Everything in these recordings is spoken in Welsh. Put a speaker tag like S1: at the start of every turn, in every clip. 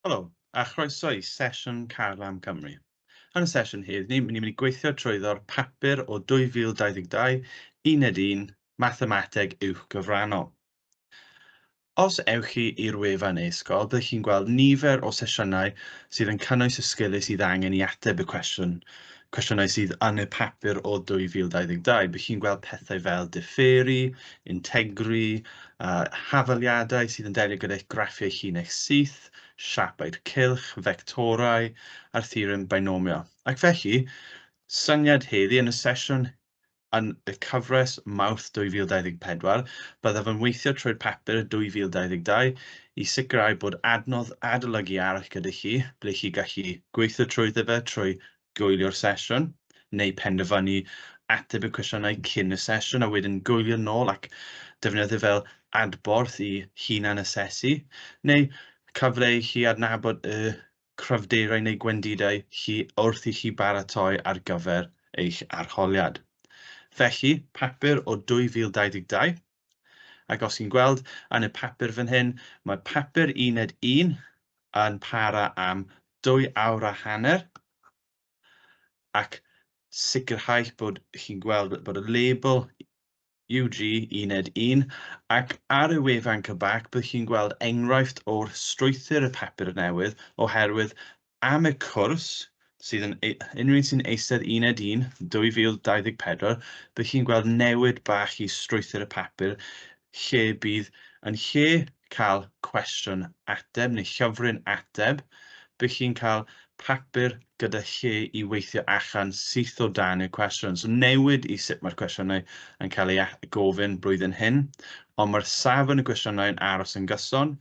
S1: Helo, a chroeso i sesiwn Carlam Cymru. Yn y sesiwn hyd, ni'n mynd i gweithio trwyddo'r papur o 2022 1 Mathemateg uwch gyfrannol. Os ewch chi i'r wefan e-sgol, byddwch chi'n gweld nifer o sesiynau sydd yn cynnwys y sgiliau sydd angen i ateb y cwestiynau sydd yn y papur o 2022. Byddwch chi'n gweld pethau fel differi, integri, hafaliadau sydd yn delio gyda graffiau llinell syth, siapau'r cylch, fectorau, a'r theorem binomio. Ac felly, syniad heddi yn y sesiwn yn y cyfres Mawrth 2024, byddaf yn weithio trwy'r papur 2022 i sicrhau bod adnodd adolygu arall gyda chi, ble chi gallu gweithio trwyddo fe trwy gwylio'r sesiwn, neu penderfynu ateb y cwestiynau cyn y sesiwn, a wedyn gwylio nôl ac defnyddio fel adborth i hunan asesu, neu cyfle i chi adnabod y cryfderau neu gwendidau wrth i chi baratoi ar gyfer eich arholiad. Felly, papur o 2022, ac os chi'n gweld yn y papur fan hyn, mae papur 1 yn para am 2 awr a hanner, ac sicrhau bod chi'n gweld bod y label UG 1 ac ar y wefan cybac byddwch chi'n gweld enghraifft o'r strwythur y papur newydd oherwydd am y cwrs sydd yn unrhyw un sy'n eistedd 1 2024, byddwch chi'n gweld newid bach i strwythur y papur lle bydd yn lle cael cwestiwn ateb neu llyfryn ateb, byddwch chi'n cael papur gyda lle i weithio allan syth o dan y cwestiwn. So newid i sut mae'r cwestiynau yn cael ei gofyn blwyddyn hyn, ond mae'r safon y cwestiynau yn aros yn gyson,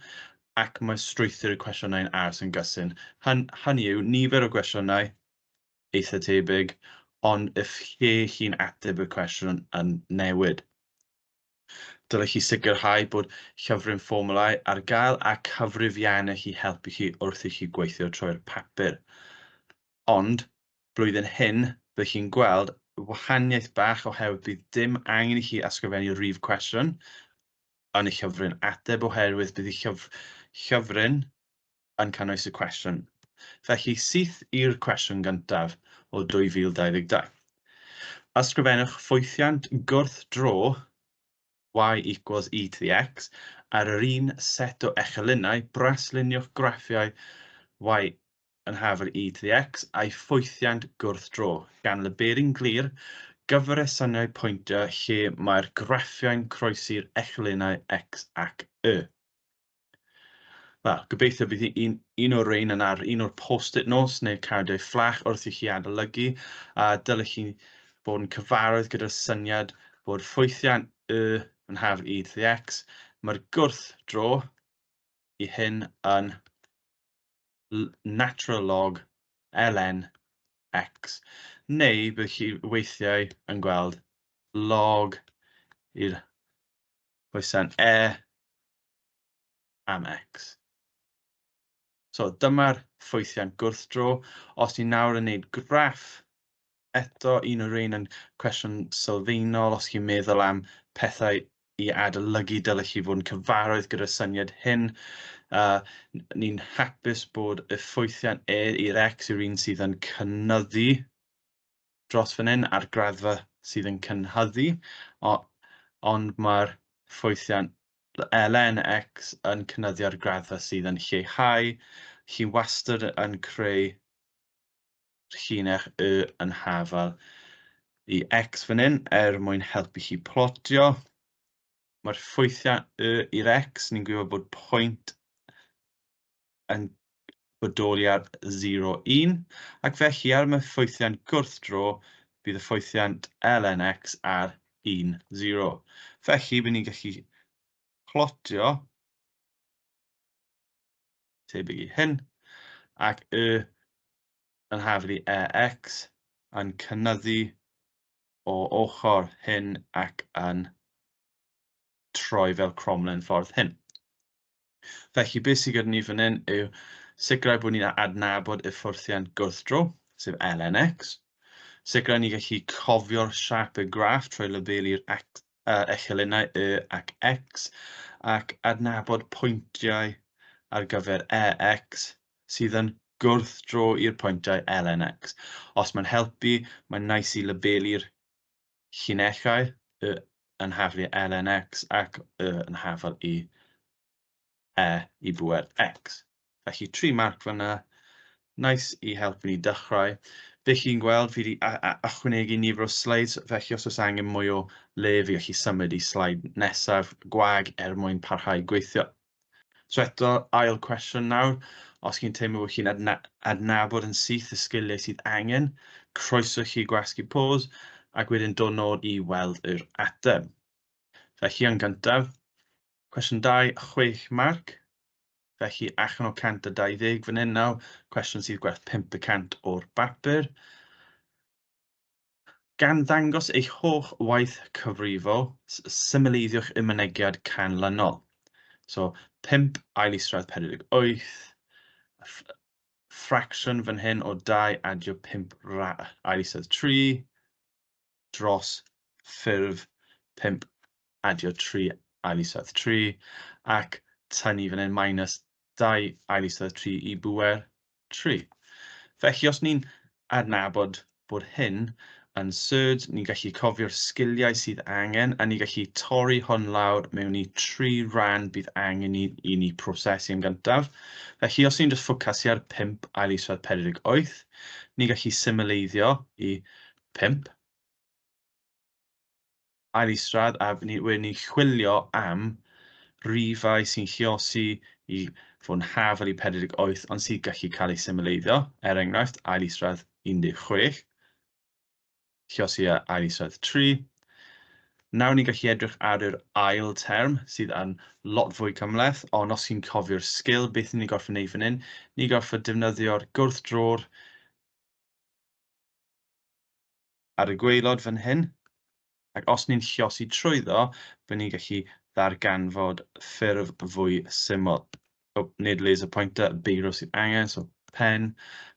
S1: ac mae strwythur y cwestiynau yn aros yn gyson. Hynny yw, nifer o gwestiynau eitha tebyg, ond y lle chi'n ateb y cwestiwn yn newid. Dylech chi sicrhau bod llyfryn fformulau ar gael a cyfrifiannau i helpu chi wrth i chi gweithio trwy'r papur. Ond, blwyddyn hyn, byddwch chi'n gweld wahaniaeth bach oherwydd bydd dim angen i chi ysgrifennu rhif cwestiwn yn y llyfryn ateb oherwydd bydd y llyfryn yn cynnwys y cwestiwn. Felly, syth i'r cwestiwn gyntaf o 2022. Ysgrifennwch ffwythiant gwrthdro y equals e to the x ar yr un set o echelynau, brasluniwch graffiau y yn hafel e to the x a'i ffwythiant gwrthdro, gan leberu'n glir gyfresyniau pwyntio lle mae'r graffiau'n croesi'r echelynau x ac y. Wel, gobeithio bydd un o'r rhain yn ar un o'r post-it notes neu cardiau fflach wrth i chi adolygu, a dylech chi bod yn cyfarwydd gyda'r syniad bod ffwythiant y yn hafel e to the x, mae'r gwrthdro i hyn yn natural log ln x, neu bydd chi weithiau yn gweld log i'r pwysant e am x. So dyma'r ffwythiant gwrthdro. Os ni nawr yn gwneud graff, eto un o'r un yn cwestiwn sylfaenol, os chi'n meddwl am pethau i adolygu, dylech chi fod yn cyfarwydd gyda'r syniad hyn. Ni'n hapus bod y ffwythiant e i'r x yw'r un sydd yn cynyddu dros fan hyn a'r graddfa sydd yn cynhyddu, ond mae'r ffwythiant ln x yn cynyddu ar graddfa sydd yn lleihau. Chi wastad yn creu llinell y yn hafel i x fan hyn mwyn helpu chi plotio. Mae'r ffwythiant y i'r x, ni'n gwybod bod pwynt yn bodoli ar 0, 1, ac felly ar y ffwythiant gwrthdro, bydd y ffwythiant ln x ar 1, 0. Felly, bydd ni'n gallu plotio tebyg i hyn, ac y yn hafel i ex yn cynyddu o ochr hyn ac yn troi fel cromlen ffordd hyn. Felly, beth sydd gyda ni fan hyn yw sicrhau bod ni'n adnabod y ffwythiant gwrthdro, sef ln x. Sicrhau ni gallu cofio'r siap y graff trwy lebelu'r echelynau y ac x, ac adnabod pwyntiau ar gyfer ex sydd yn gwrthdro i'r pwyntiau ln x. Os mae'n helpu, mae'n nais i labelu'r llinellau yn haflu ln x ac yn hafel i i bŵer x. Felly 3 marc fyna, nais i helpu ni dechrau. Fe chi'n gweld, fi wedi ychwanegu nifer o slides, felly os oes angen mwy o le, fi gallu symud i slide nesaf gwag mwyn parhau gweithio. So eto, ail cwestiwn nawr. Os chi'n teimlo bod chi'n adnabod yn syth y sgiliau sydd angen, croeso chi gwasgu pause, ac wedyn dod nôl i weld yr ateb. Felly yn gyntaf, cwestiwn 2, 6 marc. Felly allan o 120 fan hyn nawr, cwestiwn sydd gwerth 5% o'r bapur. Gan ddangos eich holl waith cyfrifol, symleiddiwch y mynegiad canlynol. So 5 ail isradd 48, fraction fan hyn o 2 adio 5 ail isradd 3, dros ffurf 5 adio 3 ail isradd 3, ac tynnu fan hyn minus 2 ail isradd 3 i bŵer 3. Felly os ni'n adnabod bod hyn yn surd, ni'n gallu cofio'r sgiliau sydd angen, a ni'n gallu torri hwn lawr mewn i 3 ran bydd angen i ni prosesu yn gyntaf. Felly os ni'n just ffocysu ar 5 ail isradd 48, ni'n gallu symleiddio i 5 ail isradd, a wedyn ni chwilio am rifau sy'n lluosi i fod yn hafel i 48, ond sy'n gallu cael ei symleiddio. Enghraifft, ail isradd 16, lluosi a ail isradd 3. Nawr ni'n gallu edrych ar yr ail term sydd yn lot fwy cymhleth, ond os chi'n cofio'r sgil, beth ni'n gorfod wneud fan hyn, ni'n gorfod defnyddio'r gwrthdror ar y gwaelod fan hyn, ac os ni'n lluosi trwyddo, bydd ni'n gallu ddarganfod ffurf fwy syml. Nid laser pointer, beiro sydd angen, so pen.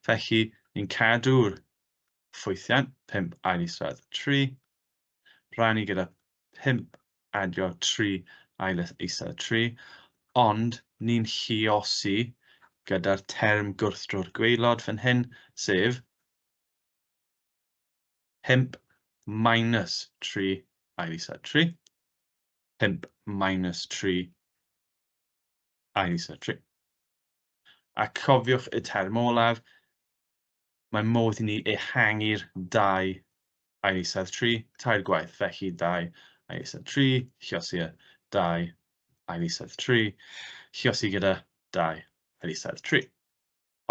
S1: Felly ni'n cadw'r ffwythiant, 5 ail isradd 3, rhannu gyda 5 adio 3 ail isradd 3, ond ni'n lluosi gyda'r term gwrthdro'r gwaelod fan hyn, sef 5 minus 3 ail isradd 3, 5 minus 3 ail isradd 3. A cofiwch y term olaf, mae modd i ni ehangu'r 2 ail isradd 3, tair gwaith, felly 2 ail isradd 3, lluosi y 2 ail isradd 3, lluosi gyda 2 ail isradd 3.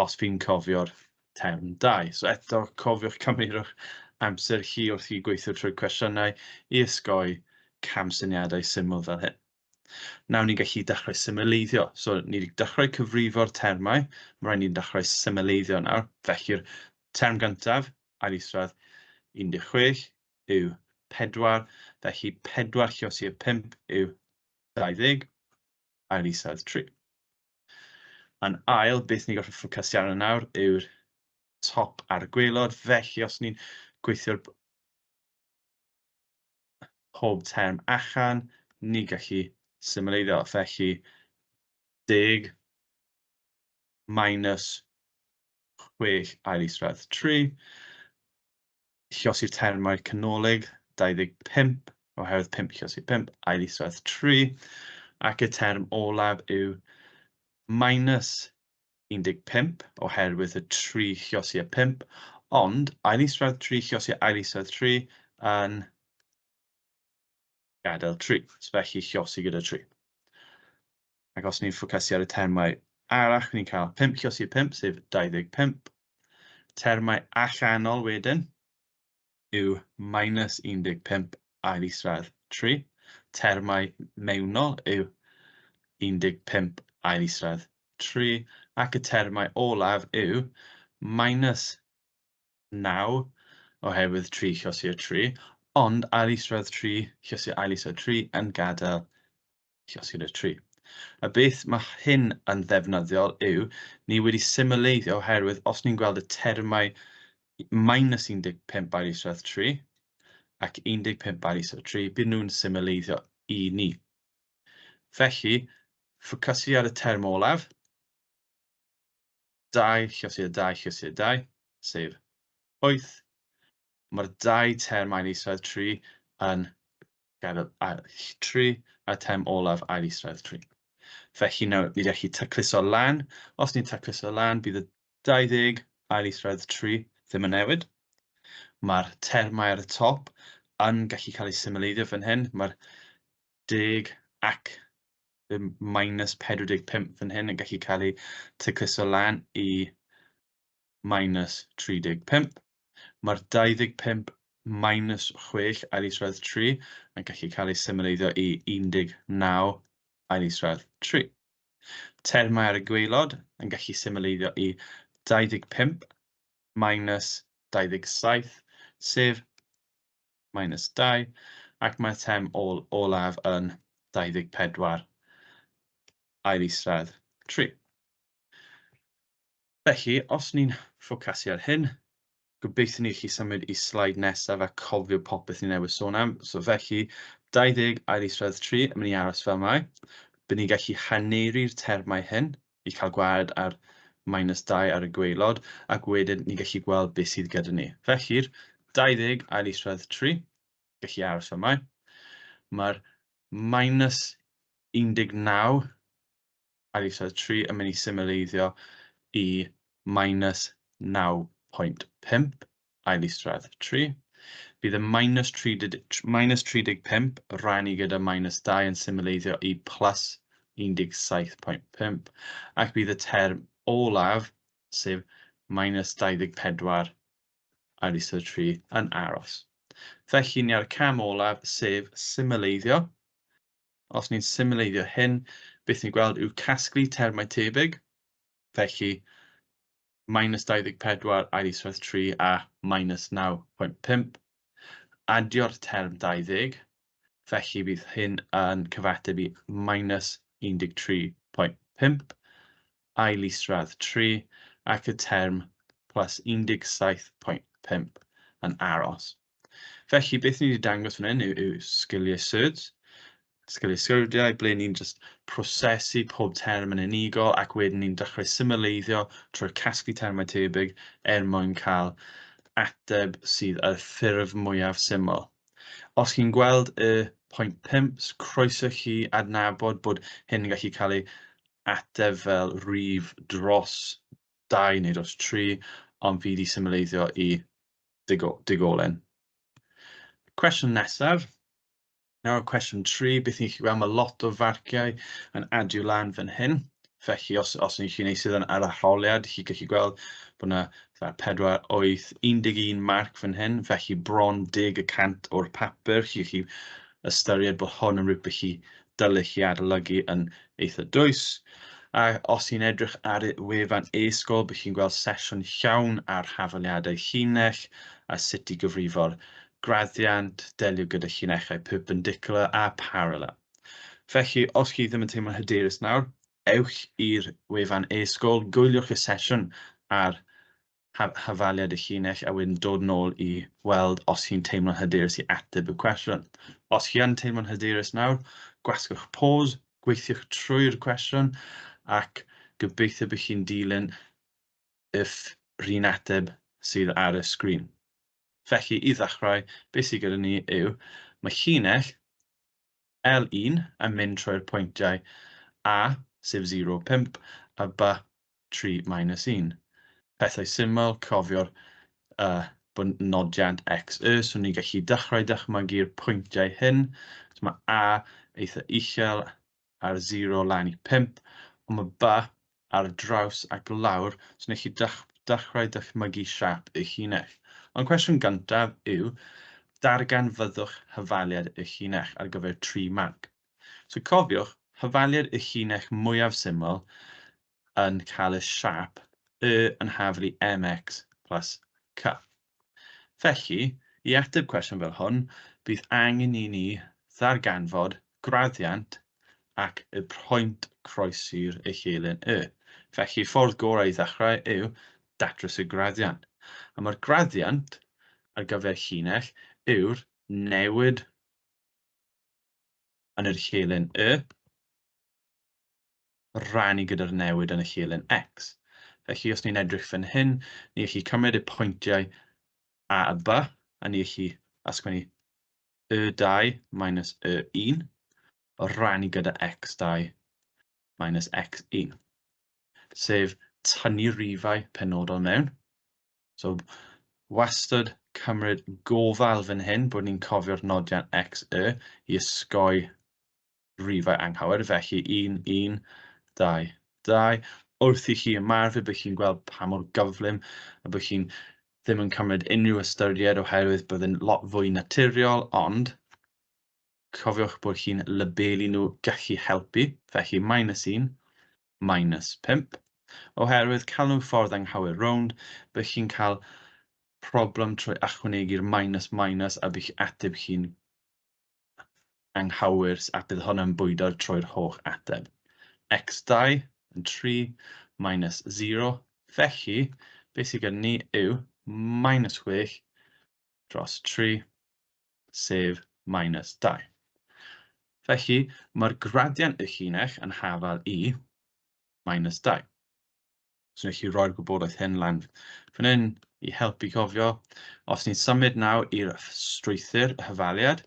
S1: Os fi'n cofio'r term 2. So eto, cofiwch cymrydwch amser chi wrth i gweithio trwy'r cwestiynau i osgoi camsyniadau syml fel hyn. Nawr ni'n gallu dechrau symleiddio. So ni wedi dechrau cyfrifo'r termau, mae rhaid ni'n dechrau symleiddio nawr. Felly'r term gyntaf, ail isradd 16, yw 4, felly 4 lluosi y 5 yw 20, ail isradd 3. Yn ail, beth ni'n gorfod ffocysu ar nawr yw'r top ar y gwaelod, felly os ni'n gweithio'r pob term allan, ni'n gallu symleiddio, felly 10 minus 6 ail isradd 3, lluosi'r termau canolig, 25, oherwydd 5 lluosi 5, ail isradd 3, ac y term olaf yw minus 15, oherwydd y 3 lluosi y 5, ond ail isradd 3 lluosi ail isradd 3 yn gadael 3, felly lluosi gyda 3. Ac os ni'n ffocysu ar y termau arall, ni'n cael 5 lluosi 5, sef 25. Termau allanol wedyn yw minus 15 ail isradd 3. Termau mewnol yw 15 ail isradd 3. Ac y termau olaf yw minus 9, oherwydd 3 lluosi y 3, ond ail isradd 3 lluosi ail isradd 3 yn gadael lluosi gyda 3. A beth mae hyn yn ddefnyddiol yw, ni wedi symleiddio oherwydd os ni'n gweld y termau minus 15 ail isradd 3 ac 15 ail isradd 3, bydd nhw'n symleiddio i ni. Felly, ffocysu ar y term olaf, 2 lluosog 2 lluosog 2, sef 8. Mae'r 2 term ail isradd 3 yn gadael 3 a term olaf ail isradd 3. Felly nawr, ni gallu tacluso lan. Os ni'n tacluso lan, bydd y 20 ail isradd 3 ddim yn newid. Mae'r termau ar y top yn gallu cael eu symleiddio fan hyn. Mae'r 10 ac y minus 45 fan hyn yn gallu cael eu tacluso lan i minus 35. Mae'r 25 minus 6 ail isradd 3 yn gallu cael eu symleiddio i 19 ail isradd 3. Termau ar y gwaelod yn gallu symleiddio i 25 minus 27, sef minus 2, ac mae'r term olaf yn 24 ail isradd 3. Felly, os ni'n ffocasu ar hyn, gobeithio ni chi symud i sleid nesaf a cofio popeth ni newydd sôn am. So felly, 20 ail isradd 3 yn mynd i aros fel mae. Bydd ni'n gallu haneru'r termau hyn i cael gwared ar minus 2 ar y gwaelod, ac wedyn ni'n gallu gweld beth sydd gyda ni. Felly'r 20 ail isradd 3, gallu aros fel mae. Mae'r minus 19 ail isradd 3 yn mynd i symleiddio i minus 9.5 ail isradd 3. Bydd y minus 35 rannu gyda minus 2 yn symleiddio i plus 17.5, ac bydd y term olaf, sef minus 24 ail isradd 3 yn aros. Felly ni ar y cam olaf, sef symleiddio. Os ni'n symleiddio hyn, beth ni'n gweld yw casglu termau tebyg. Felly, minus 24 ail isradd 3 a minus 9.5. Adio'r term 20. Felly bydd hyn yn cyfateb i minus 13.5 ail isradd 3 ac y term plus 17.5 yn aros. Felly, beth ni wedi dangos fan hyn yw sgiliau surds. Sgiliau sgwrdiau, ble ni'n just prosesu pob term yn unigol ac wedyn ni'n dechrau symleiddio trwy'r casglu termau tebyg mwyn cael ateb sydd y ffurf mwyaf syml. Os chi'n gweld y pwynt 5, croeso chi adnabod bod hyn yn gallu cael ei ateb fel rhif dros 2 neu dros 3, ond fi wedi symleiddio i digolen. Cwestiwn nesaf. Nawr, cwestiwn 3, beth ni'n gallu gweld, mae lot o farciau yn adio lan fan hyn. Felly, os ni'n gallu neud sydd yn ar arholiad, chi'n gallu gweld bod yna 4, 8, 11 marc fan hyn. Felly, bron 10% o'r papur. Chi'n gallu ystyried bod hwn yn rhywbeth chi dylech chi adolygu yn eitha dwys. A os chi'n edrych ar wefan e-sgol, bydd chi'n gweld sesiwn llawn ar hafaliadau llinell a sut i gyfrifo'r graddiant, delio gyda llinellau perpendicular a parallel. Felly, os chi ddim yn teimlo'n hyderus nawr, ewch i'r wefan e-sgol, gwylwch y sesiwn ar hafaliad y llinell a wedyn dod nôl i weld os chi'n teimlo'n hyderus i ateb y cwestiwn. Os chi yn teimlo'n hyderus nawr, gwasgwch pause, gweithiwch trwy'r cwestiwn ac gobeithio bydd chi'n dilyn yr un ateb sydd ar y sgrin. Felly, i ddechrau, beth sydd gyda ni yw, mae llinell L1 yn mynd trwy'r pwyntiau A, sef 0.5, a B, 3 minus 1. Pethau syml, cofio'r bod nodiant XY, so ni'n gallu dechrau dychmygu'r pwyntiau hyn. So mae A eitha uchel ar 0 lan i 5, ond mae B ar draws ac lawr, so ni'n gallu dechrau dychmygu siap y llinell. Ond cwestiwn gyntaf yw, darganfyddwch hafaliad y llinell ar gyfer 3 marc. So cofiwch, hafaliad y llinell mwyaf syml yn cael y siap y yn haflu mx plus c. Felly, i ateb cwestiwn fel hwn, bydd angen i ni ddarganfod graddiant ac y pwynt croesi'r y chelyn y. Felly, ffordd gorau i ddechrau yw datrys y graddiant. A mae'r graddiant ar gyfer llinell yw'r newid yn yr chelyn y rannu gyda'r newid yn y chelyn x. Felly, os ni'n edrych fan hyn, ni'n gallu cymryd y pwyntiau a y b, a ni'n gallu ysgrifennu y2 minus y1 o rannu gyda x2 minus x1, sef tynnu rifau penodol mewn. So, wastad cymryd gofal fan hyn bod ni'n cofio'r nodiad x, y i osgoi rifau anghywir, felly 1, 1, 2, 2. Wrth i chi ymarfer bod chi'n gweld pa mor gyflym a bod chi'n ddim yn cymryd unrhyw ystyried oherwydd byddai'n lot fwy naturiol, ond cofiwch bod chi'n labelu nhw gallu helpu, felly -1, -5. Oherwydd cael nhw ffordd anghywir rownd, bydd chi'n cael problem trwy ychwanegu'r minus a bydd ateb chi'n anghywir a bydd hwnna'n bwydo trwy'r holl ateb. x2 yn 3 minus 0. Felly, beth sydd gen ni yw -6 dros 3 sef -2. Felly, mae'r gradiant y llinell yn hafal i -2. So, ni'n gallu rhoi'r gwybodaeth hyn lan fan hyn i helpu cofio. Os ni'n symud nawr i'r strwythur y hyfaliad,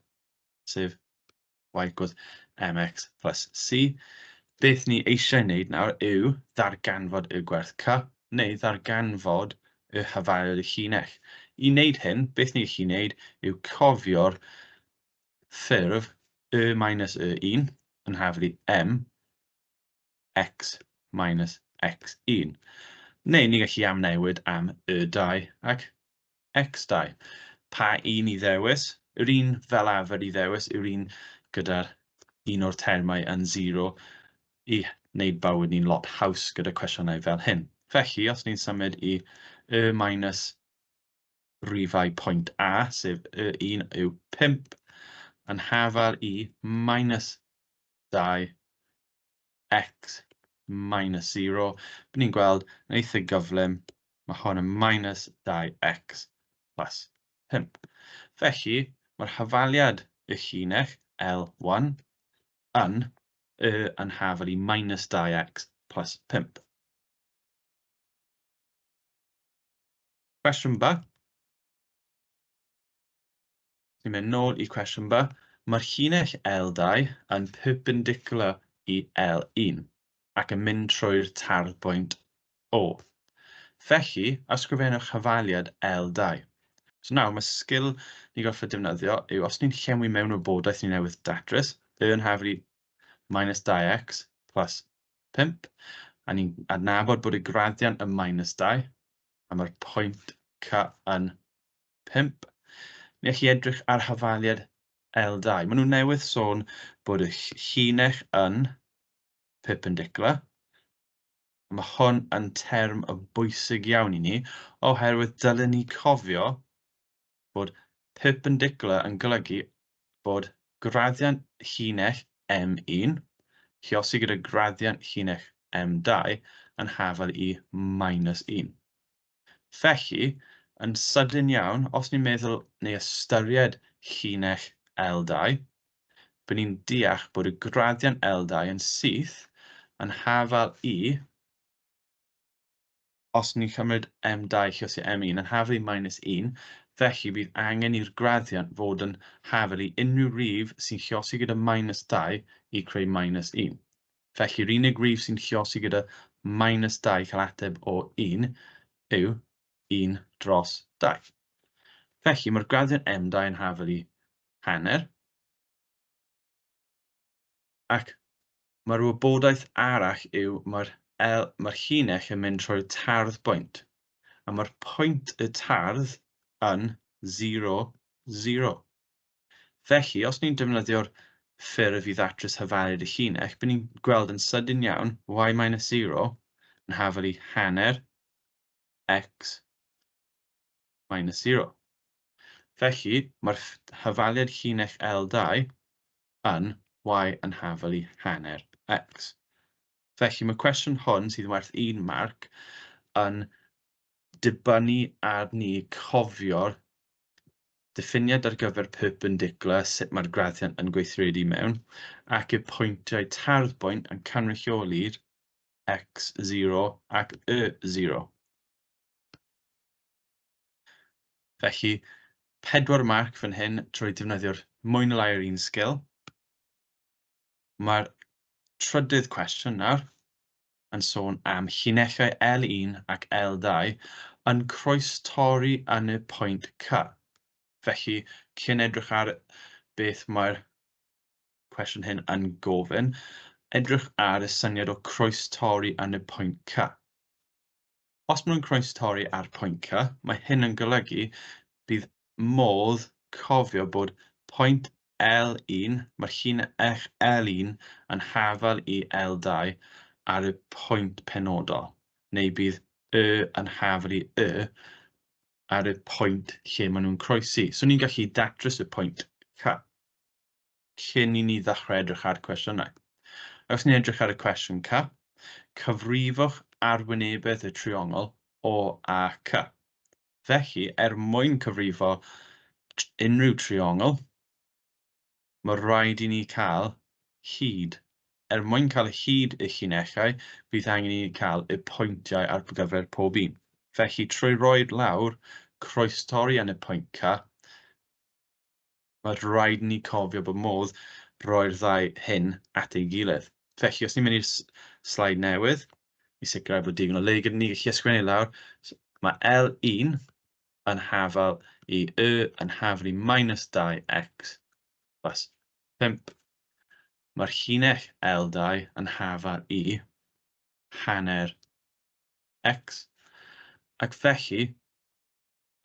S1: sef y equals mx plus c, beth ni eisiau wneud nawr yw ddarganfod y gwerth c, neu ddarganfod y hyfaliad y llinell. I wneud hyn, beth ni'n gallu wneud yw cofio'r ffurf y minus y1 yn haflu m x minus x1. Neu ni'n gallu amnewid am y2 ac x2. Pa un i ddewis? Yr un fel arfer i ddewis yw'r un gyda'r un o'r termau yn 0 i wneud bywyd ni'n lot haws gyda cwestiynau fel hyn. Felly, os ni'n symud i y minus rifau pwynt a, sef y1 yw 5, yn hafal i -2 x minus 0, bydd ni'n gweld yn eitha gyflym, mae hwn yn -2x plus 5. Felly, mae'r hyfaliad y llinell L1 yn hafal i -2x plus 5. Cwestiwn B. Ni'n mynd nôl i cwestiwn B. Mae'r llinell L2 yn perpendicular i L1 ac yn mynd trwy'r tardpwynt O. Felly, ysgrifennwch hyfaliad L2. So nawr, mae sgil ni'n gorfod defnyddio yw os ni'n llenwi mewn wybodaeth ni newydd datrys, yn haflu -2x plus 5, a ni'n adnabod bod y gradiant yn -2, a mae'r pwynt C yn 5. Ni'n gallu edrych ar hyfaliad L2. Maen nhw newydd sôn bod y llinell yn perpendicular. Mae hwn yn term y bwysig iawn i ni, oherwydd dylen ni cofio bod perpendicular yn golygu bod gradiant llinell M1 lluosi gyda gradiant llinell M2 yn hafal i -1. Felly, yn sydyn iawn, os ni'n meddwl neu ystyried llinell L2, bydd ni'n deall bod y gradiant L2 yn syth yn hafal i, os ni'n cymryd M2 lluosi M1 yn hafal i -1, felly bydd angen i'r gradiant fod yn hafal i unrhyw rif sy'n lluosi gyda -2 i creu -1. Felly'r unig rif sy'n lluosi gyda -2 cael ateb o 1 yw 1 dros 2. Felly mae'r gradiant M2 yn hafal i hanner, ac mae'r wybodaeth arall yw mae'r llinell yn mynd trwy'r tardpwynt, a mae'r pwynt y tardd yn 0, 0. Felly, os ni'n defnyddio'r ffurf i ddatrys hyfaliad y llinell, bydd ni'n gweld yn sydyn iawn y minus 0 yn hafal i hanner x minus 0. Felly, mae'r hyfaliad llinell L2 yn y yn hafal i hanner x. Felly, mae cwestiwn hwn sydd yn werth 1 marc yn dibynnu ar ni cofio'r diffiniad ar gyfer perpendicular, sut mae'r gradiant yn gweithredu mewn, ac y pwyntiau tardpwynt yn cynrychioli'r x0 ac y0. Felly, 4 marc fan hyn trwy defnyddio'r mwy neu lai yr un sgil. Mae'r trydydd cwestiwn nawr yn sôn am llinellau L1 ac L2 yn croestorri yn y pwynt C. Felly, cyn edrych ar beth mae'r cwestiwn hyn yn gofyn, edrych ar y syniad o croestorri yn y pwynt C. Os maen nhw'n croestorri ar pwynt C, mae hyn yn golygu bydd modd cofio bod pwynt L1, mae'r llinell L1 yn hafal i L2 ar y pwynt penodol, neu bydd Y yn hafal i Y ar y pwynt lle maen nhw'n croesi. So ni'n gallu datrys y pwynt C cyn i ni ddechrau edrych ar cwestiynau. Os ni'n edrych ar y cwestiwn C, cyfrifwch arwynebedd y triongl O a C. Felly, mwyn cyfrifo unrhyw triongl, mae rhaid i ni cael hyd. Mwyn cael hyd y llinellau, bydd angen i ni cael y pwyntiau ar gyfer pob un. Felly, trwy roed lawr croestorri yn y pwynt C, mae rhaid i ni cofio bod modd roi'r ddau hyn at ei gilydd. Felly, os ni'n mynd i'r slaid newydd, i sicrhau bod digon o le gyda ni gallu ysgrifennu lawr, mae L1 yn hafal i Y yn hafal i -2x plus 5. Mae'r llinell L2 yn hafal i hanner x. Ac felly,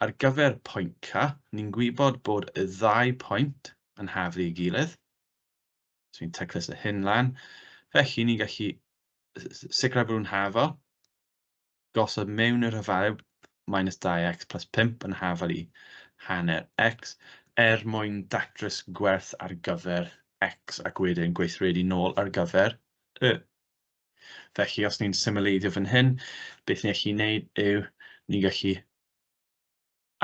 S1: ar gyfer pwynt C, ni'n gwybod bod y ddau pwynt yn hafal i gilydd. So ni'n teclus y hyn lan. Felly, ni'n gallu sicrhau bod nhw'n hafal. Gosod mewn yr hyfalw -2x plus 5 yn hafal i hanner x mwyn datrys gwerth ar gyfer x ac wedyn gweithredu nôl ar gyfer y. Felly, os ni'n symleiddio fan hyn, beth ni'n gallu gwneud yw ni'n gallu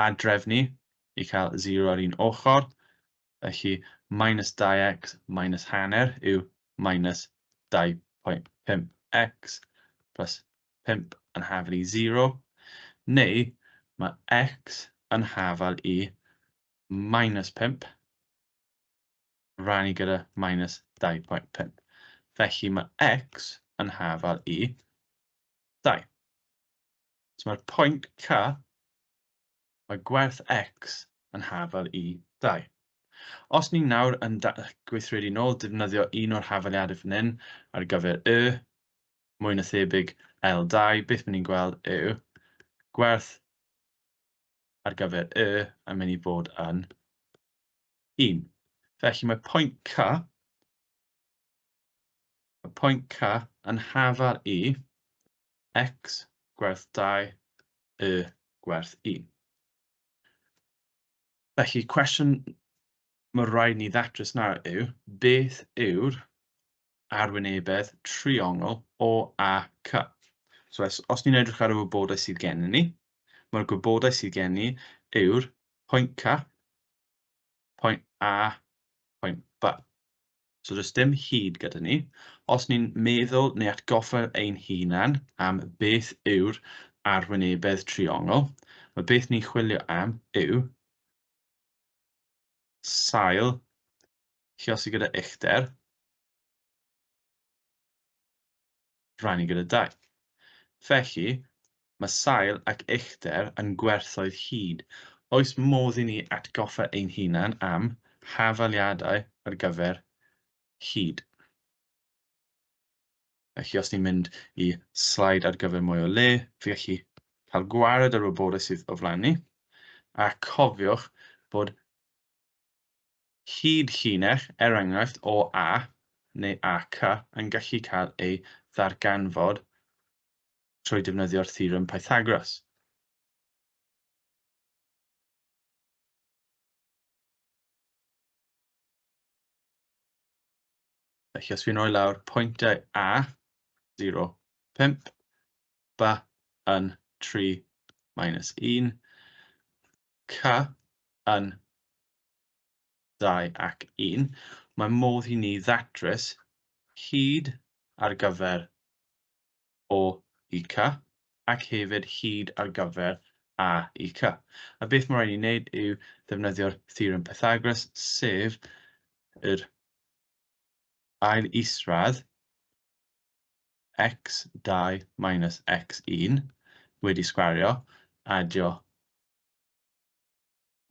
S1: adrefnu i cael 0 ar un ochr. Felly, -2x minus hanner yw -2.5x plus 5 yn hafal i 0. Neu, mae x yn hafal i -5 rannu gyda -2.5. Felly mae x yn hafal i 2. So mae'r pwynt C, mae gwerth x yn hafal i 2. Os ni nawr yn gweithredu nôl, defnyddio un o'r hafaliadau fan hyn ar gyfer y, mwy na thebyg L2, beth ni'n gweld yw gwerth ar gyfer y yn mynd i fod yn 1. Felly mae pwynt C yn hafal i x gwerth 2, y gwerth 1. Felly, cwestiwn mae rhaid ni ddatrys nawr yw, beth yw'r arwynebedd triongl O a C? So, os ni'n edrych ar y wybodaeth sydd gennym ni, mae'r gwybodaeth sydd gen ni yw'r pwynt C, pwynt A, pwynt B. So does dim hyd gyda ni. Os ni'n meddwl neu atgoffa ein hunan am beth yw'r arwynebedd triongl, mae beth ni'n chwilio am yw sail lluosi gyda uchder rannu gyda 2. Felly, mae sail ac uchder yn gwerthoedd hyd. Oes modd i ni atgoffa ein hunan am hafaliadau ar gyfer hyd. Felly, os ni'n mynd i slaid ar gyfer mwy o le, fi gallu cael gwared yr wybodaeth sydd o flaen ni, a cofiwch bod hyd llinell, enghraifft o A neu AC, yn gallu cael ei ddarganfod trwy defnyddio'r theorem Pythagoras. Felly, os fi'n rhoi lawr pwyntiau A, 0, 5, B yn 3 minus 1, C yn 2 ac 1, mae modd i ni ddatrys hyd ar gyfer o i c, ac hefyd hyd ar gyfer a i c. A beth mae'n rhaid i wneud yw ddefnyddio'r theorem Pythagoras, sef yr ail isradd x2 minus x1 wedi sgwario, adio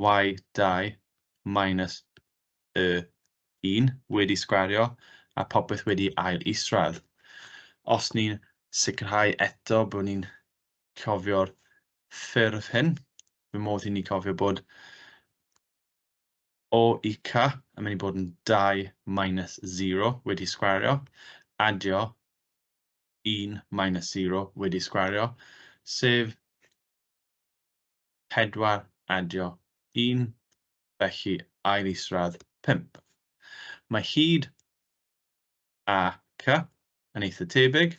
S1: y2 minus y1 wedi sgwario, a popeth wedi ail isradd. Os ni'n sicrhau eto bod ni'n cofio'r ffurf hyn, fy modd i ni cofio bod o i c yn mynd i bod yn 2 minus 0 wedi sgwario, adio 1 minus 0 wedi sgwario, sef 4 adio 1, felly ail isradd 5. Mae hyd a c yn eitha tebyg.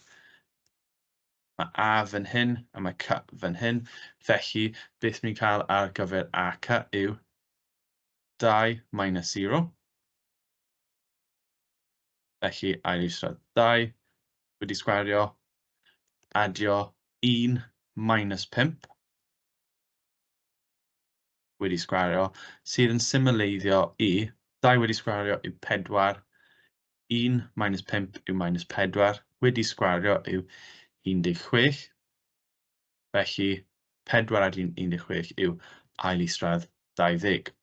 S1: Mae a fan hyn a mae c fan hyn. Felly, beth ni'n cael ar gyfer a c yw 2 minus 0. Felly, ail isradd 2 wedi sgwario, adio 1 minus 5 wedi sgwario, sydd yn symleiddio i 2 wedi sgwario yw 4, 1 minus 5 yw minus 4, wedi sgwario yw 16, felly 4 ar 16 yw ail isradd 20.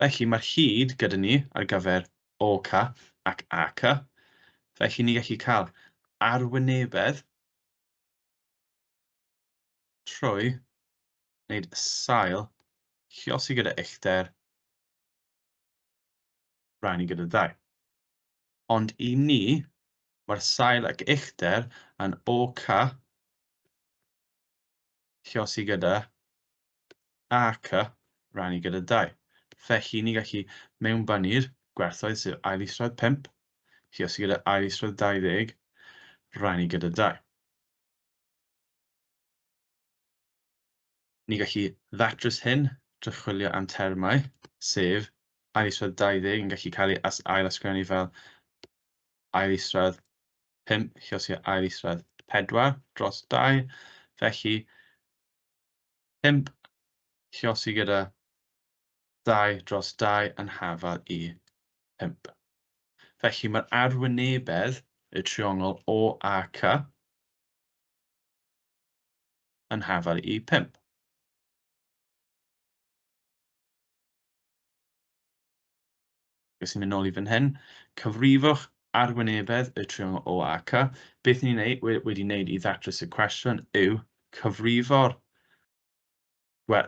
S1: Felly mae'r hyd gyda ni ar gyfer OK ac AC, felly ni gallu cael arwynebedd trwy wneud sail lluosi gyda uchder rannu gyda 2. Ond i ni, mae'r sail ac uchder yn OK lluosi gyda AC rannu gyda 2. Felly ni gallu mewnbynnu'r gwerthoedd sef ail isradd 5 lluosi gyda ail isradd 20 rannu gyda 2. Ni gallu ddatrys hyn drwy chwilio am termau, sef ail isradd 20 yn gallu cael ei ail ysgrifennu fel ail isradd 5 lluosi gyda ail isradd 4 dros 2. Felly 5 lluosi gyda 2 dros 2 yn hafal i 5. Felly mae'r arwynebedd y triongl o a c yn hafal i 5. Os ni'n mynd nôl i fan hyn, cyfrifwch arwynebedd y triongl o a c. Beth ni'n wedi wneud i ddatrys y cwestiwn yw cyfrifo'r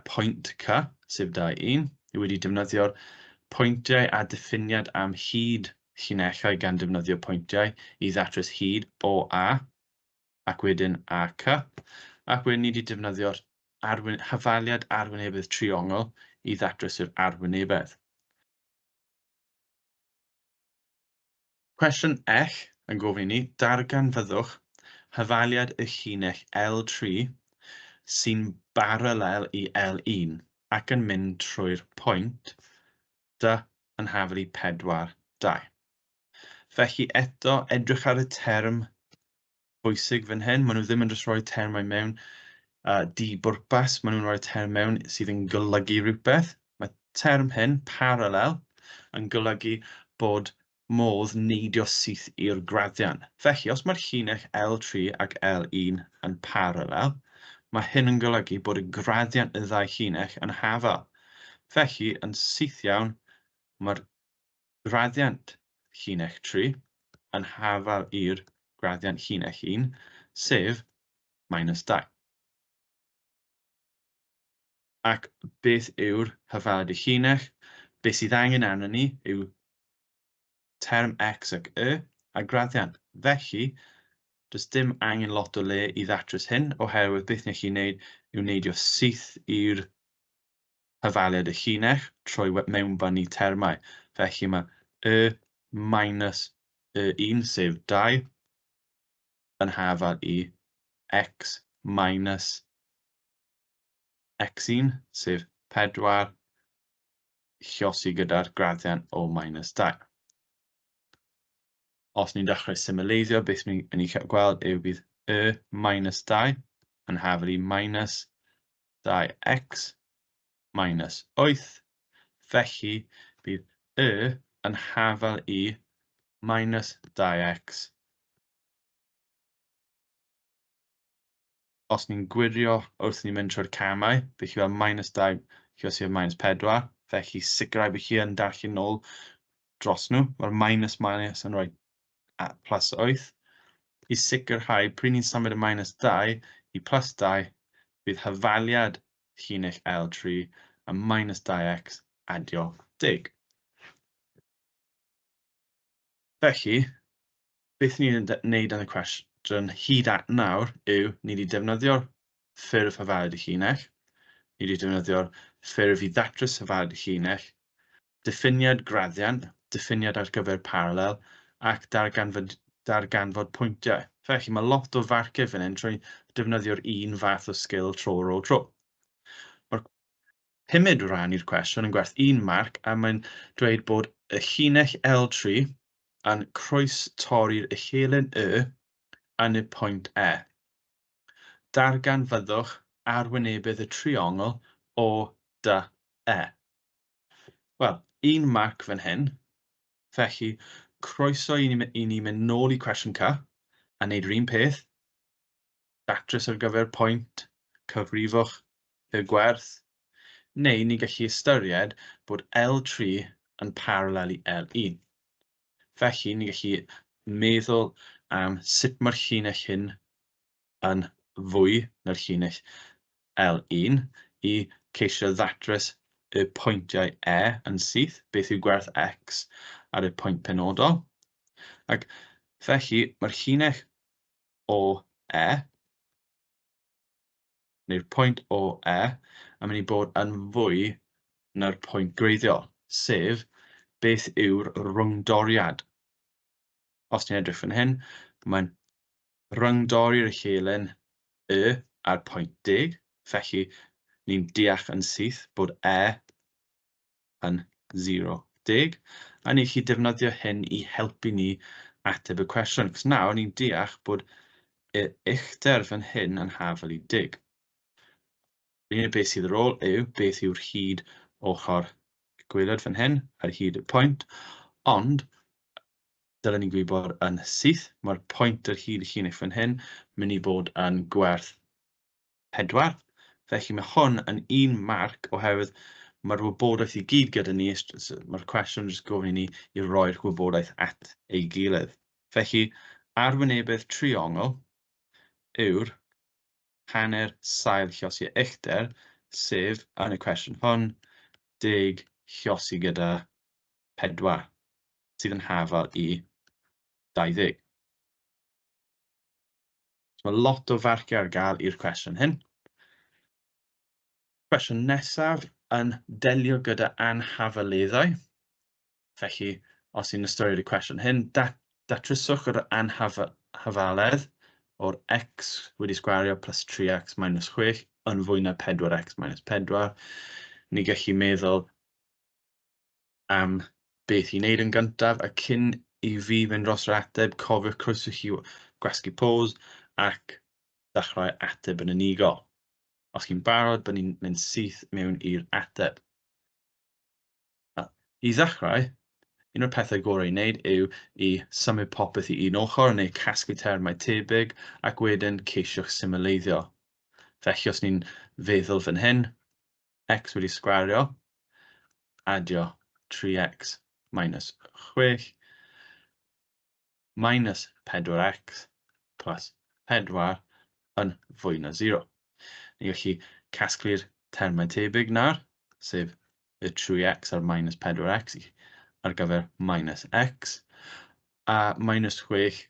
S1: pwynt c, sef 2, 1, wedi defnyddio'r pwyntiau a diffiniad am hyd llinellau gan defnyddio pwyntiau i ddatrys hyd o a, ac wedyn a c, ac wedyn ni wedi defnyddio'r hafaliad arwynebedd triongl i ddatrys yr arwynebedd. Cwestiwn ell yn gofyn i ni, darganfyddwch hafaliad y llinell L3 sy'n baralel i L1 ac yn mynd trwy'r pwynt D yn hafal i 4, 2. Felly eto, edrych ar y term bwysig fan hyn. Maen nhw ddim yn just rhoi termau mewn di-bwrpas. Maen nhw'n rhoi term mewn sydd yn golygu rhywbeth. Mae term hyn, paralel, yn golygu bod modd neidio syth i'r graddian. Felly, os mae'r llinell L3 ac L1 yn paralel, mae hyn yn golygu bod y graddian y ddau llinell yn hafal. Felly, yn syth iawn, mae'r graddiant llinell 3 yn hafal i'r graddiant llinell 1, sef -2. Ac beth yw'r hafaliad y llinell? Beth sydd angen arno ni yw term x ac y a graddiant. Felly, does dim angen lot o le i ddatrys hyn, oherwydd beth ni'n gallu gwneud yw neidio syth i'r hafaliad y llinell trwy mewnbynnu termau. Felly mae y minus y1 sef 2 yn hafal i x minus x1 sef 4 lluosi gyda'r graddian o -2. Os ni'n dechrau symleiddio, beth ni'n gweld yw bydd minus 2 yn hafel i minus 2x minus 8. Felly, bydd yn hafel i minus 2x. Os ni'n gwirio wrth ni'n mynd trwy'r camau, bydd chi fel minus 2, chi os i'r minus 4. Felly, sicrhau bydd chi yn darllen nôl dros nhw. Mae'r minus yn rhoi plus 8. I sicrhau, pryd ni'n symud y minus 2 i plus 2, bydd hyfaliad llinell L3 a minus 2x adio 10. Felly, beth ni'n wneud yn y cwestiwn hyd at nawr yw ni wedi defnyddio'r ffurf hyfaliad y llinell, ni wedi defnyddio'r ffurf i ddatrys hyfaliad y llinell, diffiniad graddian, diffiniad ar gyfer paralel, ac darganfod pwyntiau. Felly mae lot o farciau fan hyn trwy defnyddio'r un fath o sgil tro ar ôl tro. Mae'r pumed rhan i'r cwestiwn yn gwerth 1 marc a mae'n dweud bod y llinell L3 yn croes torri'r uchelyn yn y pwynt E. Darganfyddwch arwynebydd y triongl o dy E. Wel, 1 marc fan hyn. Felly, croeso i ni mynd nôl i cwestiwn C a wneud yr un peth. Datrys ar gyfer pwynt, cyfrifwch y gwerth. Neu ni gallu ystyried bod L3 yn paralel i L1. Felly, ni gallu meddwl am sut mae'r llinell hyn yn fwy na'r llinell L1 i ceisio ddatrys y pwyntiau E yn syth, beth yw gwerth x ar y pwynt penodol. Ac felly, mae'r llinell o E, neu'r pwynt o E, yn mynd i bod yn fwy na'r pwynt greiddiol, sef beth yw'r rwngdoriad. Os ni'n edrych fan hyn, mae'n rwngdori'r uchelyn ar pwynt 10, felly ni'n deall yn syth bod E yn 0, 10, a ni'n gallu defnyddio hyn i helpu ni ateb y cwestiwn, cos nawr ni'n deall bod y uchder fan hyn yn hafel i 10. Yr unig beth sydd ar ôl yw beth yw'r hyd ochr gwaelod fan hyn, ar hyd y pwynt, ond dylen ni'n gwybod yn syth, mae'r pwynt ar hyd y llinell fan hyn mynd i bod yn gwerth 4. Felly mae hwn yn 1 marc oherwydd mae'r wybodaeth i gyd gyda ni, mae'r cwestiwn jyst gofyn i ni i roi'r wybodaeth at ei gilydd. Felly, arwynebydd triongl yw'r hanner sail llosi uchder, sef yn y cwestiwn hwn, 10 llosi gyda 4, sydd yn hafel i 20. So mae lot o farciau ar gael i'r cwestiwn hyn. Cwestiwn nesaf yn delio gyda anhafaleddau. Felly, os ni'n ystyried y cwestiwn hyn, datryswch yr anhafaledd o'r x wedi sgwario plus 3x minus 6 yn fwy na 4x minus 4. Ni gallu meddwl am beth i wneud yn gyntaf, a cyn i fi fynd dros yr ateb, cofiwch croeso chi gwasgu pause ac dechrau ateb yn unigol. Os chi'n barod, bydd ni'n mynd syth mewn i'r ateb. I ddechrau, un o'r pethau gorau i wneud yw i symud popeth i un ochr neu casglu termau tebyg ac wedyn ceisiwch symleiddio. Felly os ni'n feddwl fan hyn, x wedi sgwario, adio 3x minus 6, minus 4x plus 4 yn fwy na 0. Ni gallu casglu'r termau tebyg nawr, sef y 3x ar minus 4x ar gyfer minus x, a minus 6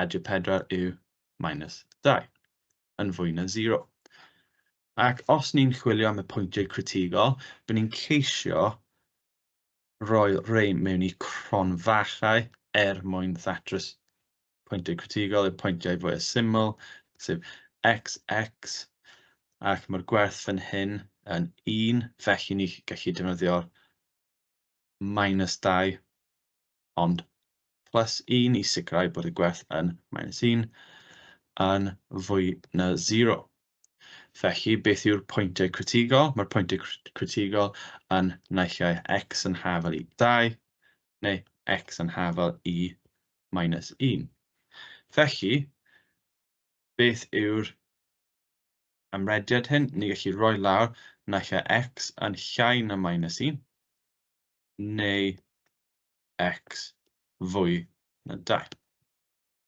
S1: adio 4 yw minus 2 yn fwy na 0. Ac os ni'n chwilio am y pwyntiau critigol, bydd ni'n ceisio roi rei mewn i cronfachau mwyn ddatrys pwyntiau critigol, y pwyntiau fwy syml, sef x, ac mae'r gwerth fan hyn yn 1, felly ni gallu defnyddio minus 2, ond plus 1 i sicrhau bod y gwerth yn minus 1, yn fwy na 0. Felly, beth yw'r pwyntiau critigol? Mae'r pwyntiau critigol yn naill ai x yn hafel i 2, neu x yn hafel i -1. Felly, beth yw'r ymrediad hyn? Ni gallu rhoi lawr naill ai x yn llai na -1, neu x fwy na 2.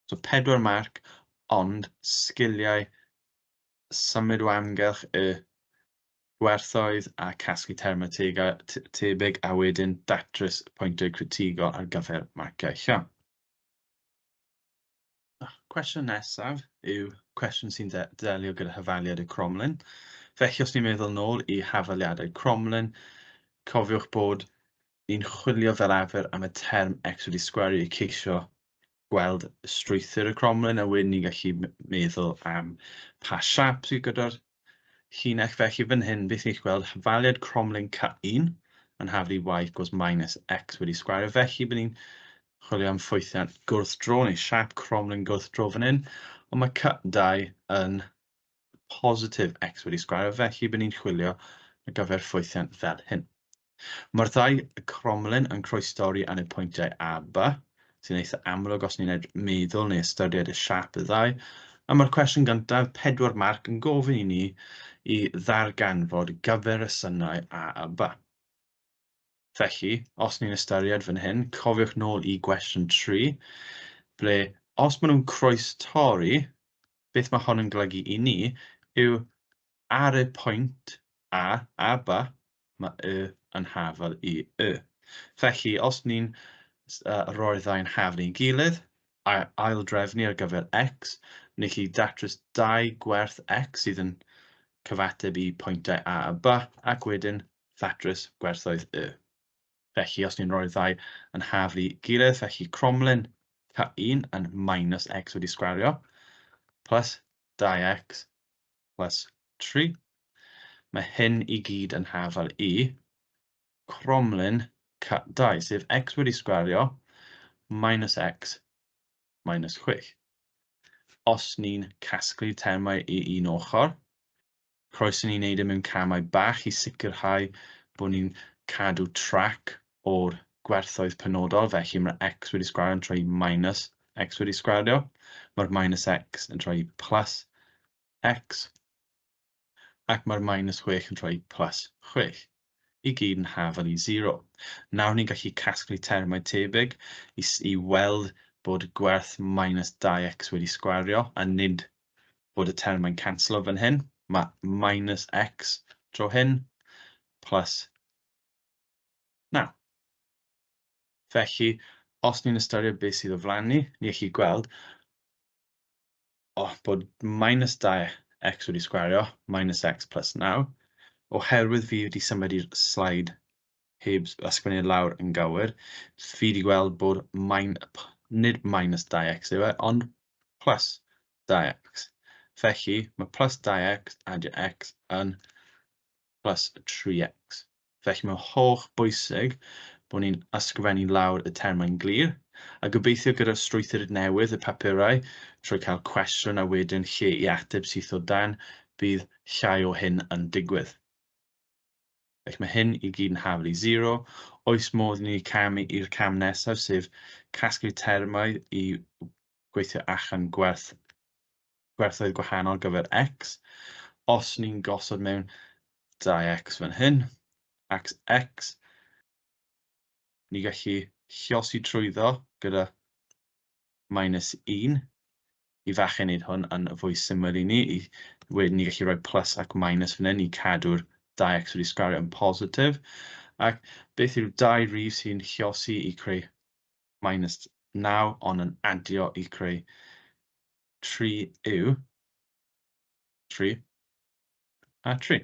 S1: So 4 marc, ond sgiliau symud o amgylch y gwerthoedd a casglu termau tebyg a wedyn datrys pwyntiau critigol ar gyfer marciau llawn. Cwestiwn nesaf yw cwestiwn sy'n delio gyda hafaliad y cromlin. Felly, os ni'n meddwl nôl i hafaliadau cromlin, cofiwch bod ni'n chwilio fel arfer am y term x wedi sgwario i ceisio gweld strwythur y cromlin, a wedyn ni'n gallu meddwl am pa siap sydd gyda'r llinell. Felly fan hyn, beth ni'n gweld hafaliad cromlin C1 yn haflu y equals minus x wedi sgwario. Felly, bydd ni'n chwilio am ffwythiant gwrthdro neu siap cromlin gwrthdro fan hyn, ond mae C2 yn positif x wedi sgwario. Felly, bydd ni'n chwilio ar gyfer ffwythiant fel hyn. Mae'r ddau cromlin yn croesdori yn y pwyntiau A, B, sy'n eitha amlwg os ni'n meddwl neu ystyried y siap y ddau. A mae'r cwestiwn gyntaf, 4 marc, yn gofyn i ni i ddarganfod gyfer y synnau A a B. Felly, os ni'n ystyried fan hyn, cofiwch nôl i gwestiwn 3, ble os maen nhw'n croestori, beth mae hwn yn golygu i ni yw ar y pwynt A B, mae y yn hafel i y. Felly, os ni'n roi'r ddau'n hafel i'n gilydd, a aildrefnu ar gyfer x, ni chi datrys 2 gwerth x sydd yn cyfateb i pwyntiau A a B, ac wedyn datrys gwerthoedd y. Felly, os ni'n rhoi'r ddau yn hafel i gilydd, felly cromlin C1 yn minus x wedi sgwario, plus 2x plus 3. Mae hyn i gyd yn hafel i cromlin C2, sef x wedi sgwario minus x minus 6. Os ni'n casglu termau i un ochr, croeso ni'n neud e mewn camau bach i sicrhau bod ni'n cadw trac o'r gwerthoedd penodol. Felly mae'r x wedi sgwario yn troi minus x wedi sgwario. Mae'r minus x yn troi plus x. Ac mae'r minus 6 yn troi plus 6. I gyd yn hafel i 0. Nawr ni'n gallu casglu termau tebyg i weld bod gwerth minus 2x wedi sgwario, a nid bod y termau'n canslo fan hyn. Mae minus x tro hyn, plus 9. Felly, os ni'n ystyried beth sydd o flaen ni, ni'n gallu gweld bod minus 2x wedi sgwario, minus x plus 9, oherwydd fi wedi symud i'r sleid heb ysgrifennu lawr yn gywir, fi wedi gweld bod nid minus 2x yw e, ond plus 2x. Felly, mae plus 2x adio x yn plus 3x. Felly, mae'n holl bwysig bod ni'n ysgrifennu lawr y termau'n glir, a gobeithio gyda'r strwythur newydd y papurau, trwy cael cwestiwn a wedyn lle i ateb sydd o dan, bydd llai o hyn yn digwydd. Felly mae hyn i gyd yn hafel i 0. Oes modd ni camu i'r cam nesaf, sef casglu termau i gweithio allan gwerthoedd gwahanol gyfer x. Os ni'n gosod mewn 2x fan hyn, ac x, ni gallu lluosi trwyddo gyda minus 1 i fachu wneud hwn yn fwy syml i ni. Wedyn ni gallu rhoi plus ac minus fan hyn i cadw'r 2x wedi sgwario yn positif. Ac beth yw'r 2 rif sy'n lluosi i creu minus 9, ond yn adio i creu 3 yw 3 a 3.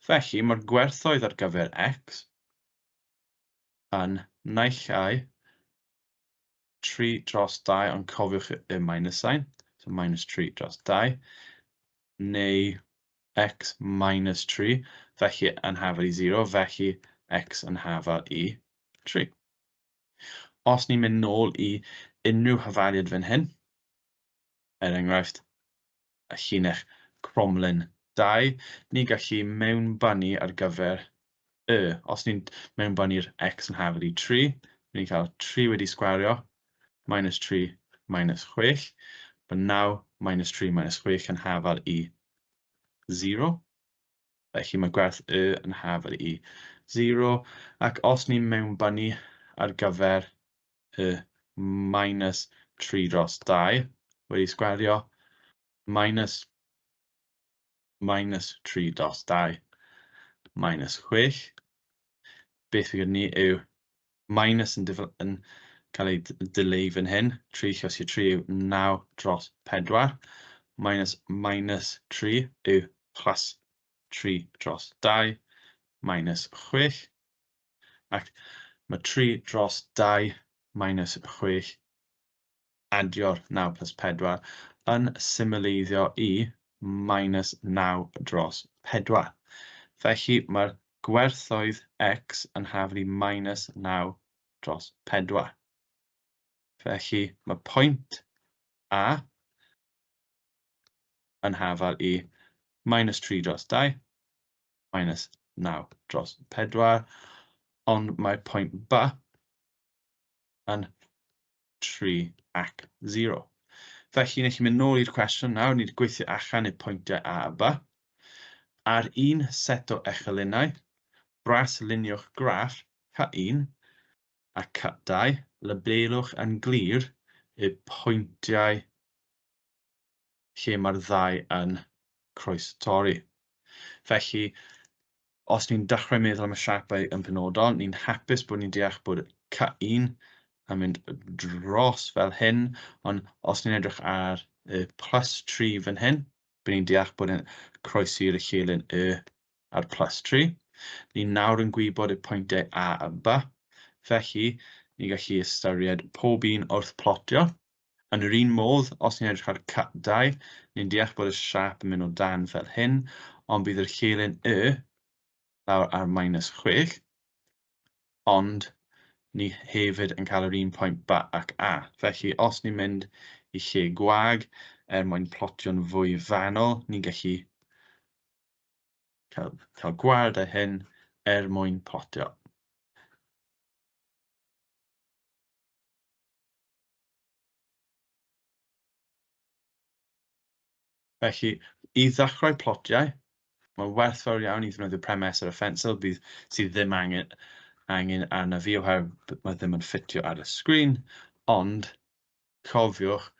S1: Felly, mae'r gwerthoedd ar gyfer x yn naill ai 3 dros 2, ond cofiwch y minus sign, so minus 3 dros 2, neu x minus 3, felly yn hafel i 0, felly x yn hafel i 3. Os ni'n mynd nôl i unrhyw hafaliad fan hyn, enghraifft y llinell cromlin 2. Ni'n gallu mewnbynnu ar gyfer y. Os ni'n mewnbynnu'r x yn hafod i 3, ni'n cael 3 wedi sgwario, minus 3 minus 6, but 9 minus 3 minus 6 yn hafod i 0. Felly mae gwerth y yn hafod i 0. Ac os ni'n mewnbynnu ar gyfer y minus 3 dros 2 wedi sgwario, minus 3 dros 2 minus 6. Beth fydd ni yw minus yn cael ei dileu fan hyn. 3 llosgi 3 yw 9 dros 4. Minus 3 yw plus 3 dros 2 minus 6. Ac mae 3 dros 2 minus 6 adio'r 9 plus 4 yn symleiddio i minus 9 dros 4. Felly mae'r gwerthoedd x yn hafod i minus 9 dros 4. Felly mae pwynt A yn hafod i minus 3 dros 2, minus 9 dros 4, ond mae pwynt B yn 3 ac 0. Felly, nes i mynd nôl i'r cwestiwn nawr, ni wedi gweithio allan y pwyntiau A a B. Ar un set o echelynau, brasluniwch graff C1 a C2, labelwch yn glir y pwyntiau lle mae'r ddau yn croestorri. Felly, os ni'n dechrau meddwl am y siapau yn penodol, ni'n hapus bod ni'n deall bod C1 yn mynd dros fel hyn, ond os ni'n edrych ar y plus 3 fan hyn, bydd ni'n deall bod yn croesi'r llenyn y a'r plus 3. Ni'n nawr yn gwybod y pwyntiau A a B, felly ni'n gallu ystyried pob un wrth plotio. Yn yr un modd, os ni'n edrych ar C2, ni'n deall bod y siap yn mynd o dan fel hyn, ond bydd yr llenyn y lawr ar minus 6, ond ni hefyd yn cael yr un pwynt B ac A. Felly, os ni'n mynd i lle gwag, mwyn plotio'n fwy fanwl, ni'n gallu cael gwared â hyn mwyn plotio. Felly, i ddechrau plotiau, mae werth fawr iawn i ddefnyddio premes ar y ffensel sydd ddim angen arna fi oherwydd mae ddim yn ffitio ar y sgrin, ond cofiwch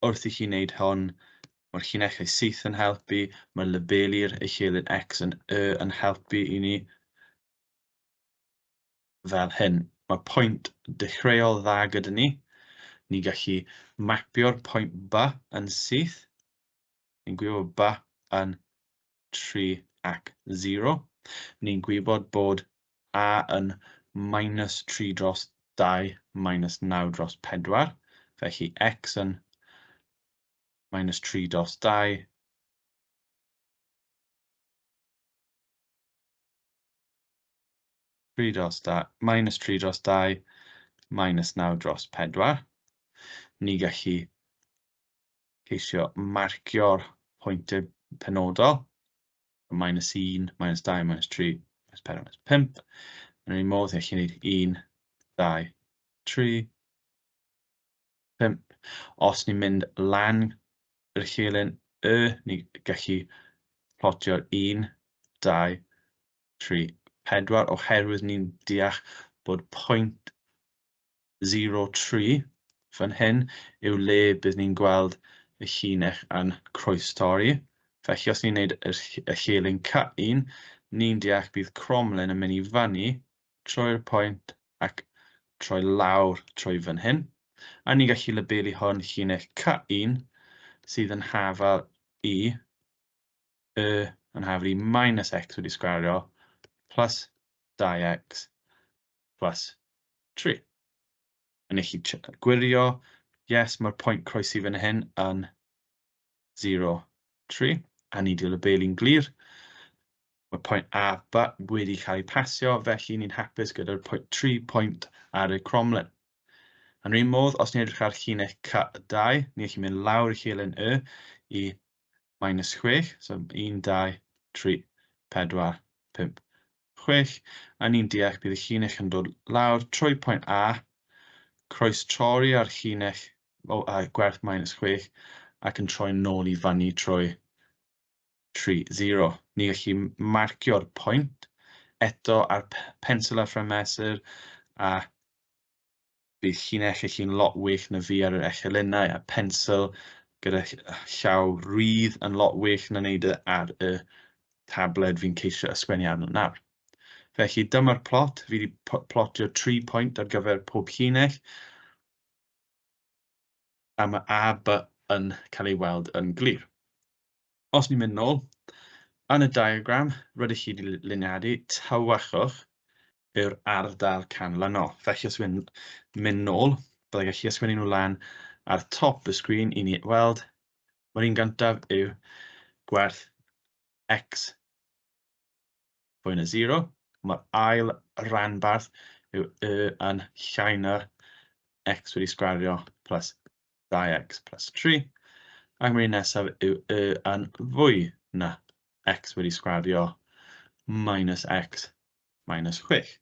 S1: wrth i chi wneud hon, mae'r llinellau syth yn helpu, mae labelu'r llenyn x yn y yn helpu i ni fel hyn. Mae pwynt dechreuol dda gyda ni. Ni'n gallu mapio'r pwynt B yn syth. Ni'n gwybod B yn 3 ac 0. Ni'n gwybod bod A yn minus 3 dros 2 minus 9 dros 4. Felly x yn minus 3 dros 2 minus 3 dros 2 minus 9 dros 4. Ni gallu ceisio marcio'r pwyntiau penodol. Minus 1, minus 2, minus 3, minus 4, minus 5. Yn un modd, chi'n gwneud 1, 2, 3, 5. Os ni'n mynd lan yr llenyn y, ni gallu plotio'r 1, 2, 3, 4, oherwydd ni'n deall bod pwynt 0, 3 fan hyn yw le bydd ni'n gweld y llinell yn croestorri. Felly, os ni'n gwneud y llenyn C1, ni'n deall bydd cromlin yn mynd i fyny trwy'r pwynt ac troi lawr trwy fan hyn. A ni'n gallu labelu hwn llinell C1 sydd yn hafod i yn hafod i minus x wedi sgwario plus 2x plus 3. Yn eich gwirio, yes, mae'r pwynt croesi fan hyn yn 0, 3, a ni wedi labelu'n glir. Mae pwynt A, B wedi cael ei pasio, felly ni'n hapus gyda'r 3 pwynt ar y cromlin. Yn un modd, os ni'n edrych ar llinell C2, ni'n gallu mynd lawr y llenyn y i minus 6, so 1, 2, 3, 4, 5, 6, a ni'n deall bydd y llinell yn dod lawr trwy pwynt A, croestorri ar llinell gwerth minus 6, ac yn troi nôl i fyny trwy 3, 0. Ni gallu marcio'r pwynt eto ar pensel a phrymesur, a bydd llinell yn lot well na fi ar yr echelynau, a pensel gyda llaw rydd yn lot well na wneud ar y tabled fi'n ceisio ysgrifennu arno nawr. Felly dyma'r plot. Fi wedi plotio 3 pwynt ar gyfer pob llinell, a mae A, B yn cael ei weld yn glir. Os ni'n mynd nôl, yn y diagram, rydych chi wedi luniadu, tywachwch yw'r ardal canlynol. Felly os wy'n mynd nôl, byddai gallu ysgrifennu nhw lan ar top y sgrin i ni weld. Mae'r un gyntaf yw gwerth x fwy na 0. Mae'r ail ranbarth yw y yn llai na x wedi sgwario plus 2x plus 3. Ac mae'r un nesaf yw y yn fwy na x wedi sgwario minus x minus 6.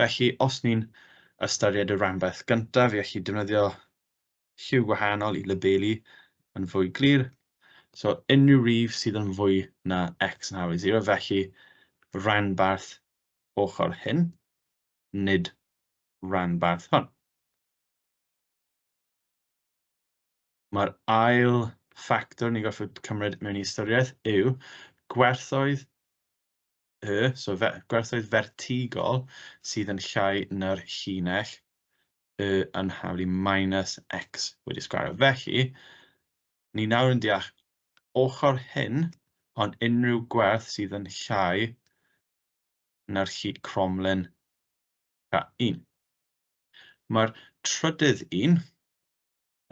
S1: Felly, os ni'n ystyried y ranbarth gyntaf, fi gallu defnyddio lliw gwahanol i labelu yn fwy glir. So, unrhyw rif sydd yn fwy na x yn hawdd 0, felly ranbarth ochr hyn, nid ranbarth hwn. Mae'r ail ffactor ni'n gorfod cymryd mewn i ystyriaeth yw gwerthoedd so gwerthoedd vertigol sydd yn llai na'r llinell yn hawdd i minus x wedi sgwario. Felly, ni nawr yn deall ochr hyn, ond unrhyw gwerth sydd yn llai na'r cromlin K1. Mae'r trydydd un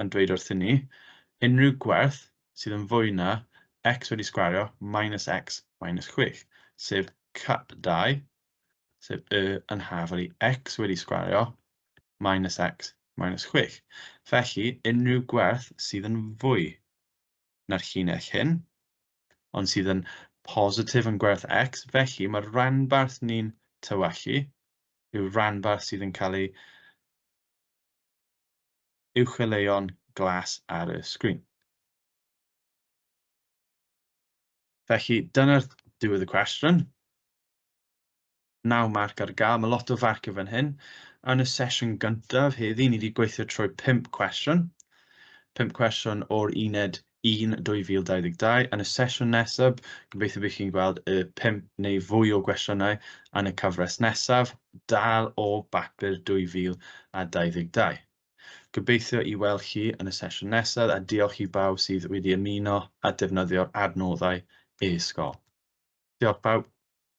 S1: yn dweud wrthyn ni, unrhyw gwerth sydd yn fwy na x wedi sgwario minus x minus 6, sef K2, sef yn hafod i x wedi sgwario minus x minus 6. Felly, unrhyw gwerth sydd yn fwy na'r llinell hyn, ond sydd yn positif yn gwerth x, felly mae'r ranbarth ni'n tywallu yw ranbarth sydd yn cael ei uwcholeuon glas ar y sgrin. Felly, dyna'r diwedd y cwestiwn. 9 marc ar gael, mae lot o farc fan hyn. Yn y sesiwn gyntaf heddi, ni wedi gweithio trwy 5 cwestiwn. 5 cwestiwn o'r uned 1-2022. Yn y sesiwn nesaf, gobeithio bydd chi'n gweld y 5 neu fwy o gwestiynau yn y cyfres nesaf, dal o bapur 2022. Gobeithio i weld chi yn y sesiwn nesaf, a diolch i bawb sydd wedi ymuno a defnyddio'r adnoddau e-sgol. Diolch bawb.